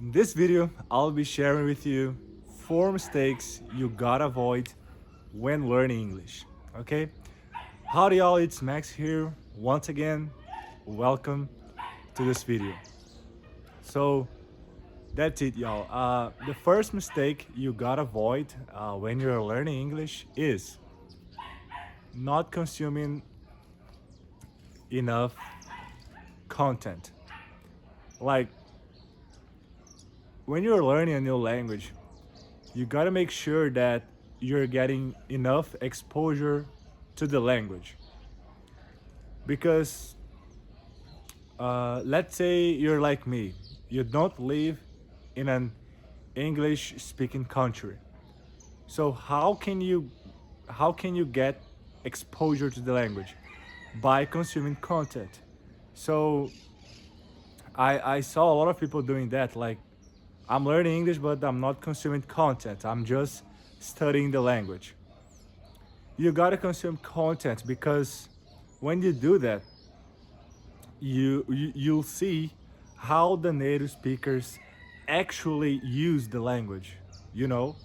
In this video, I'll be sharing with you 4 mistakes you gotta avoid when learning English. Okay? Howdy, y'all, it's Max here. Once again, welcome to this video. So, that's it, y'all. The first mistake you gotta avoid when you're learning English is not consuming enough content. Like, when you're learning a new language, you got to make sure that you're getting enough exposure to the language because let's say you're like me, you don't live in an English speaking country, so how can you get exposure to the language? By consuming content. So I saw a lot of people doing that, like, I'm learning English but I'm not consuming content, I'm just studying the language. You gotta consume content because when you do that, you'll see how the native speakers actually use the language. You know,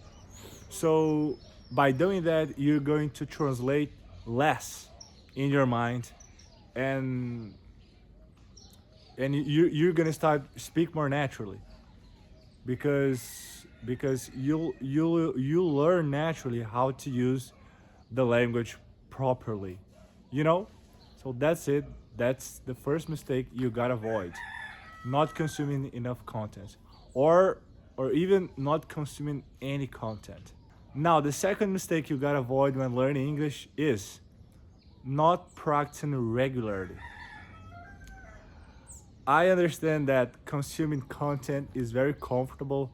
so by doing that, you're going to translate less in your mind, and you're gonna start speak more naturally because you'll learn naturally how to use the language properly, you know. So that's it. That's the first mistake you gotta avoid: not consuming enough content, or even not consuming any content. Now, the second mistake you gotta avoid when learning English is not practicing regularly. I understand that consuming content is very comfortable,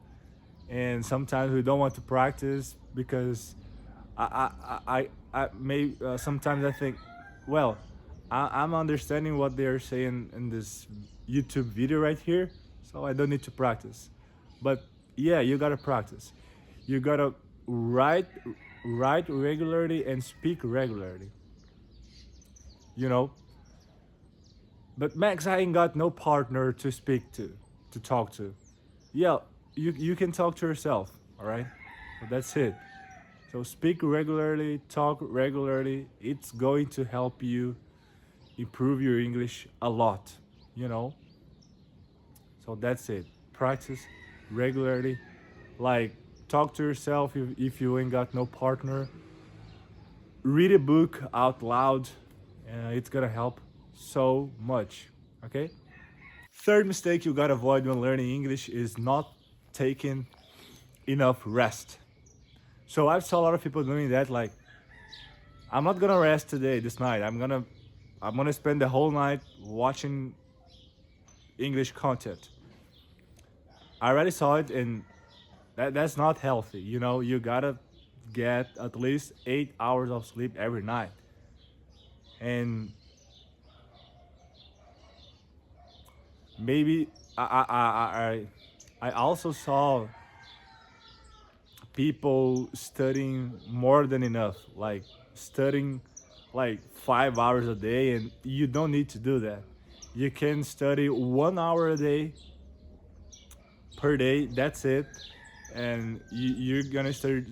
and sometimes we don't want to practice because I may sometimes I think, well, I'm understanding what they're saying in this YouTube video right here, so I don't need to practice. But yeah, you gotta practice. You gotta write write regularly and speak regularly. You know, but Max, I ain't got no partner to speak to talk to. Yeah, you can talk to yourself, all right? But that's it. So speak regularly, talk regularly. It's going to help you improve your English a lot, you know? So that's it. Practice regularly. Like, talk to yourself if you ain't got no partner. Read a book out loud. It's gonna help so much, okay? Third mistake you gotta avoid when learning English is not taking enough rest. So I've saw a lot of people doing that. Like, I'm not gonna rest today, this night. I'm gonna spend the whole night watching English content. I already saw it, and that's not healthy. You know, you gotta get at least 8 hours of sleep every night. And maybe I also saw people studying more than enough, like studying like 5 hours a day, and you don't need to do that. You can study 1 hour a day per day. That's it, and you're gonna study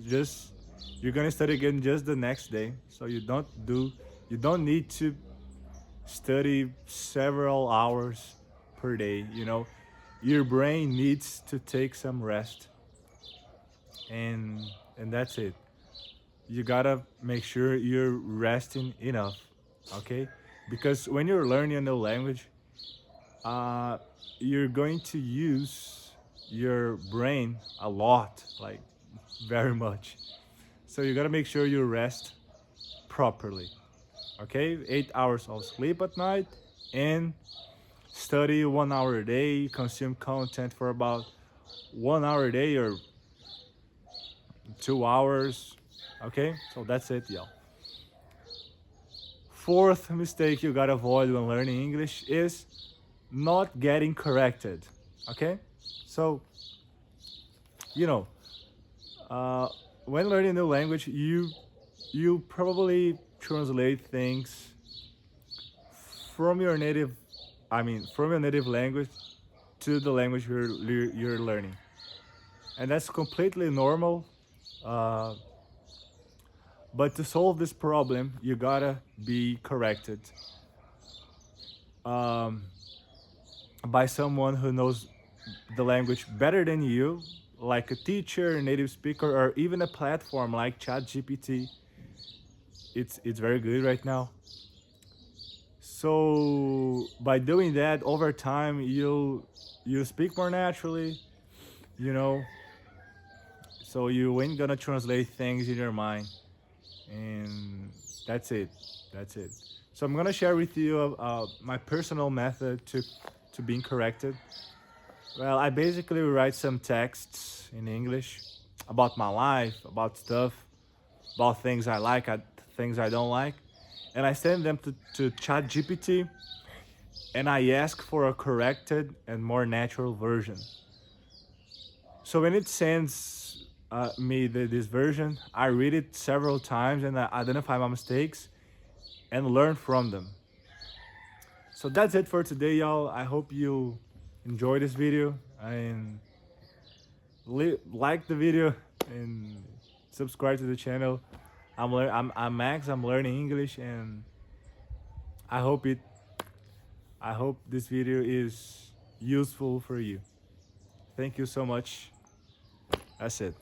again just the next day. So you don't need to study several hours per day. You know, your brain needs to take some rest, and that's it. You gotta make sure you're resting enough, okay? Because when you're learning a new language, uh, you're going to use your brain a lot, like very much. So you gotta make sure you rest properly, okay? 8 hours of sleep at night, and study 1 hour a day, consume content for about 1 hour a day or 2 hours, okay? So that's it, y'all. Fourth mistake you gotta avoid when learning English is not getting corrected. Okay, so you know, uh, when learning a new language, you probably translate things from your native, from your native language to the language you're learning, and that's completely normal. Uh, but to solve this problem, you gotta be corrected um, by someone who knows the language better than you, like a teacher, a native speaker, or even a platform like ChatGPT. It's very good right now. So by doing that over time, you speak more naturally, you know. So you ain't gonna translate things in your mind, and that's it. That's it. So I'm gonna share with you my personal method to being corrected. Well, I basically write some texts in English about my life, about stuff, about things I like, things I don't like, and I send them to ChatGPT, and I ask for a corrected and more natural version. So when it sends me this version, I read it several times and I identify my mistakes and learn from them. So that's it for today, y'all. I hope you enjoy this video and like the video and subscribe to the channel. I'm Max. I'm learning English, and I hope it. I hope this video is useful for you. Thank you so much. That's it.